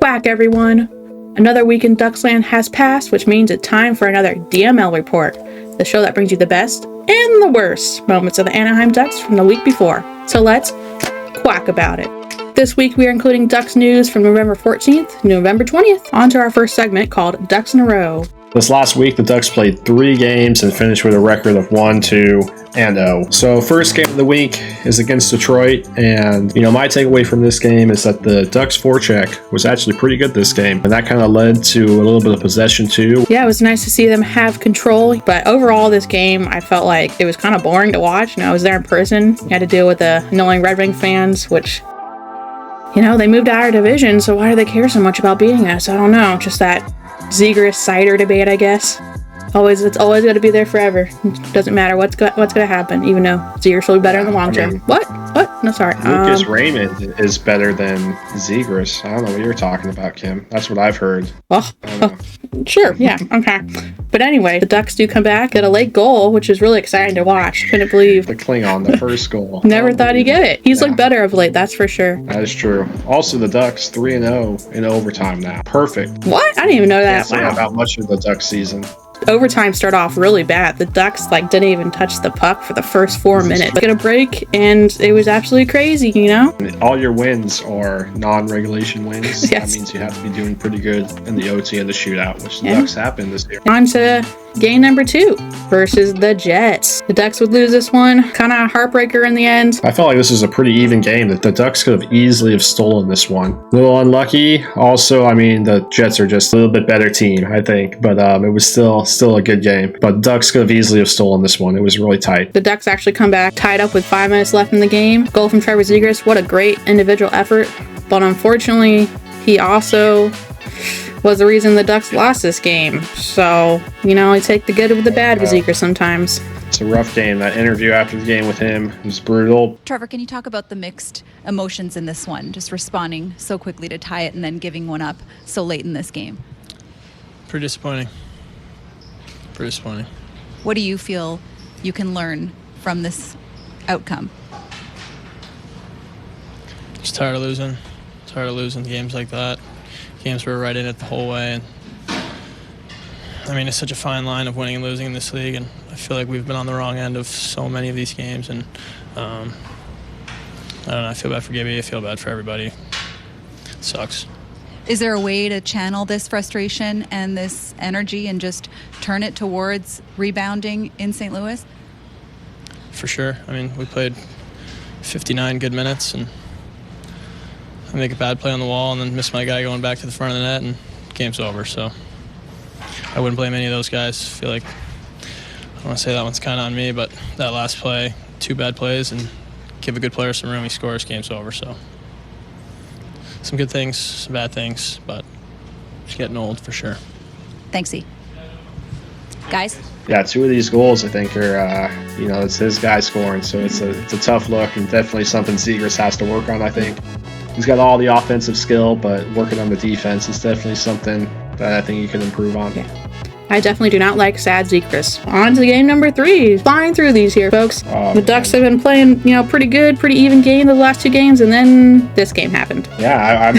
Quack, everyone! Another week in Ducksland has passed, which means it's time for another DML Report, the show that brings you the best and the worst moments of the Anaheim Ducks from the week before. So let's quack about it. This week we are including Ducks news from November 14th to November 20th. On to our first segment called Ducks in a Row. This last week, the Ducks played 3 games and finished with a record of 1-2-0. So first game of the week is against Detroit, and my takeaway from this game is that the Ducks forecheck was actually pretty good this game, and that kind of led to a little bit of possession too. Yeah, it was nice to see them have control, but overall this game, I felt like it was kind of boring to watch. I was there in person. You had to deal with the annoying Red Wing fans, which, they moved out of our division, so why do they care so much about beating us? I don't know, just that Zegras cider debate, I guess. It's always got to be there forever. It doesn't matter what's going to happen, even though Zegras will be better in the long term. What? No, sorry. Lucas Raymond is better than Zegras. I don't know what you're talking about, Kim. That's what I've heard. Sure. Yeah. Okay. But anyway, the Ducks do come back, get a late goal, which is really exciting to watch. Couldn't believe the Klingon, the first goal. Never thought he'd get it. He's looked better of late, that's for sure. That is true. Also, the Ducks 3-0 in overtime now. Perfect. What? I didn't even know that. Can't say about much of the Ducks season. Overtime started off really bad. The Ducks didn't even touch the puck for the first 4 minutes. Get a break, and it was absolutely crazy, All your wins are non-regulation wins. Yes. That means you have to be doing pretty good in the OT and the shootout, which the Ducks have been this year. On to game number 2 versus the Jets. The Ducks would lose this one. Kind of a heartbreaker in the end. I felt like this was a pretty even game, that the Ducks could have easily have stolen this one. A little unlucky. Also, the Jets are just a little bit better team, I think. But it was still a good game. But Ducks could have easily have stolen this one. It was really tight. The Ducks actually come back, tied up with 5 minutes left in the game. Goal from Trevor Zegras. What a great individual effort. But unfortunately, he also was the reason the Ducks lost this game. So, you take the good with the bad with Zegras sometimes. It's a rough game. That interview after the game with him was brutal. Trevor, can you talk about the mixed emotions in this one? Just responding so quickly to tie it and then giving one up so late in this game. Pretty disappointing. What do you feel you can learn from this outcome? Just tired of losing. Games like that. Games we're right in it the whole way. And it's such a fine line of winning and losing in this league, and I feel like we've been on the wrong end of so many of these games, and I don't know, I feel bad for Gibby, I feel bad for everybody. It sucks. Is there a way to channel this frustration and this energy and just turn it towards rebounding in St. Louis? For sure. We played 59 good minutes, and I make a bad play on the wall and then miss my guy going back to the front of the net, and game's over. So I wouldn't blame any of those guys. I feel like, I don't want to say that one's kind of on me, but that last play, 2 bad plays, and give a good player some room, he scores, game's over. So some good things, some bad things, but it's getting old for sure. Thanks, E. Guys? Yeah, 2 of these goals I think are, it's his guy scoring, so it's a tough look, and definitely something Zegras has to work on, I think. He's got all the offensive skill, but working on the defense is definitely something that I think he can improve on. Yeah. I definitely do not like sad Zegras. On to game number 3. Flying through these here, folks. The Ducks have been playing, pretty good, pretty even game the last 2 games, and then this game happened. Yeah,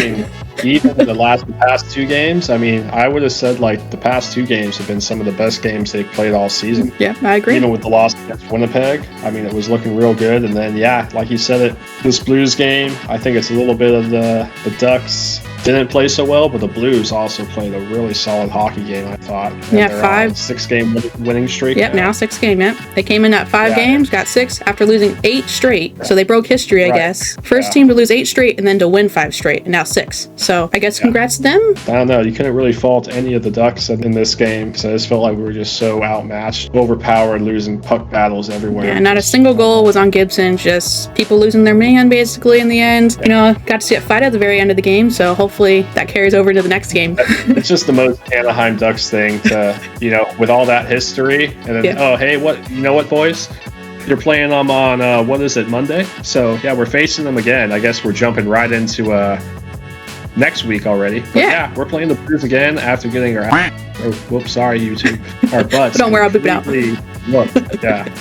even in the past 2 games, I would have said the past 2 games have been some of the best games they've played all season. Yeah, I agree. Even with the loss against Winnipeg, it was looking real good. And then, like you said, this Blues game, I think it's a little bit of the Ducks didn't play so well, but the Blues also played a really solid hockey game, I thought. And yeah, they're 5 6-game winning streak. Yep, now 6 game. Yep, they came in at 5 games, got 6 after losing 8 straight. So they broke history, I guess. First team to lose 8 straight and then to win 5 straight, and now 6. So I guess congrats to them. I don't know. You couldn't really fault any of the Ducks in this game, because I just felt like we were just so outmatched, overpowered, losing puck battles everywhere. Yeah, not a single goal was on Gibson. Just people losing their man basically in the end. Got to see it fight at the very end of the game. So hopefully that carries over to the next game. It's just the most Anaheim Ducks thing to, with all that history, and then oh hey, what boys? You're playing them on Monday? So yeah, we're facing them again. I guess we're jumping right into next week already. But yeah, we're playing the Blues again after getting our whoops, sorry YouTube, our butts. Don't worry, I'll beep it out. Yeah.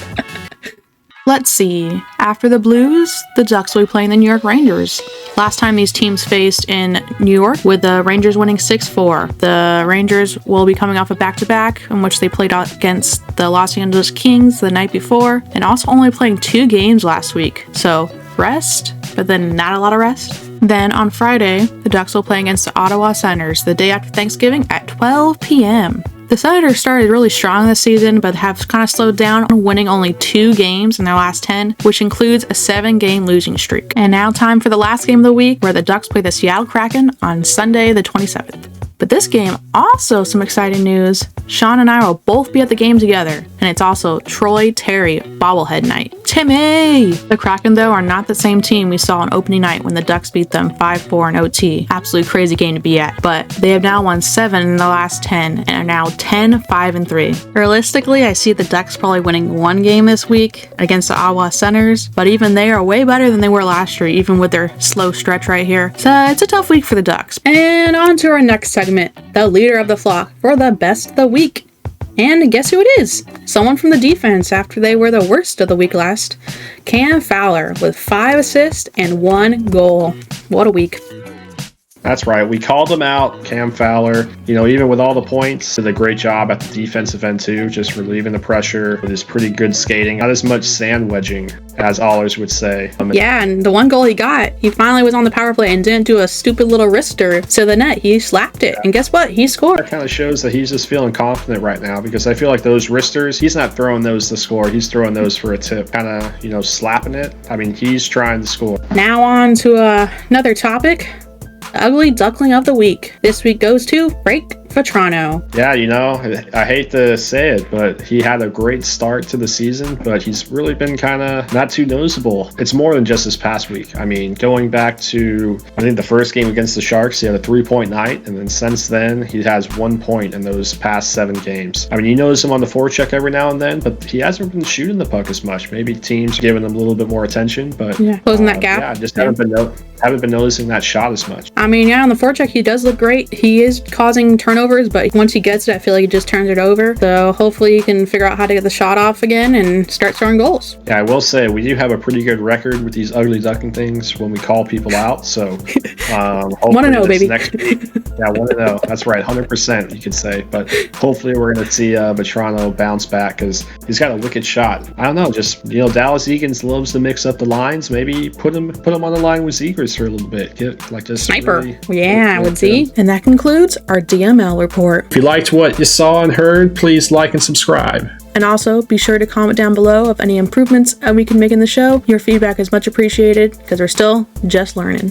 Let's see. After the Blues, the Ducks will be playing the New York Rangers. Last time these teams faced in New York, with the Rangers winning 6-4. The Rangers will be coming off a back-to-back in which they played out against the Los Angeles Kings the night before, and also only playing 2 games last week. So rest, but then not a lot of rest. Then on Friday, the Ducks will play against the Ottawa Senators the day after Thanksgiving at 12 p.m. The Senators started really strong this season, but have kind of slowed down, winning only 2 games in their last 10, which includes a 7-game losing streak. And now time for the last game of the week, where the Ducks play the Seattle Kraken on Sunday the 27th. But this game, also some exciting news. Sean and I will both be at the game together, and it's also Troy Terry bobblehead night. Timmy! The Kraken, though, are not the same team we saw on opening night when the Ducks beat them 5-4 in OT. Absolutely crazy game to be at, but they have now won 7 in the last 10 and are now 10-5-3. Realistically, I see the Ducks probably winning 1 game this week against the Ottawa Senators, but even they are way better than they were last year, even with their slow stretch right here. So it's a tough week for the Ducks. And on to our next segment, the leader of the flock for the best of the week. And guess who it is? Someone from the defense after they were the worst of the week last. Cam Fowler with 5 assists and 1 goal. What a week. That's right. We called him out, Cam Fowler. You know, even with all the points, did a great job at the defensive end too, just relieving the pressure with his pretty good skating. Not as much sand wedging, as Allers would say. Yeah, and the 1 goal he got, he finally was on the power play and didn't do a stupid little wrister to the net. He slapped it, and guess what? He scored. That kind of shows that he's just feeling confident right now, because I feel like those wristers, he's not throwing those to score. He's throwing those for a tip, kind of, you know, slapping it. I mean, he's trying to score. Now on to another topic. Ugly Duckling of the Week. This week goes to Frank Vetrano. Yeah, you know, I hate to say it, but he had a great start to the season, but he's really been kind of not too noticeable. It's more than just this past week. I mean, going back to, I think the first game against the Sharks, he had a 3-point night, and then since then, he has 1 point in those past 7 games. I mean, you notice him on the forecheck every now and then, but he hasn't been shooting the puck as much. Maybe teams are giving him a little bit more attention, but yeah, closing that gap. Yeah, just haven't been noticing that shot as much. I mean, yeah, on the forecheck, he does look great. He is causing turnovers, but once he gets it, I feel like he just turns it over. So hopefully he can figure out how to get the shot off again and start scoring goals. Yeah, I will say, we do have a pretty good record with these ugly ducking things when we call people out. So hopefully want to know, baby. Next week, yeah, want to know. That's right, 100% you could say. But hopefully we're going to see Vetrano bounce back, because he's got a wicked shot. I don't know, just, you know, Dallas Eakins loves to mix up the lines. Maybe put him on the line with Zegras for a little bit. Get like this sniper. Really, yeah, I would see. And that concludes our DML report. If you liked what you saw and heard, please like and subscribe. And also, be sure to comment down below of any improvements we can make in the show. Your feedback is much appreciated, because we're still just learning.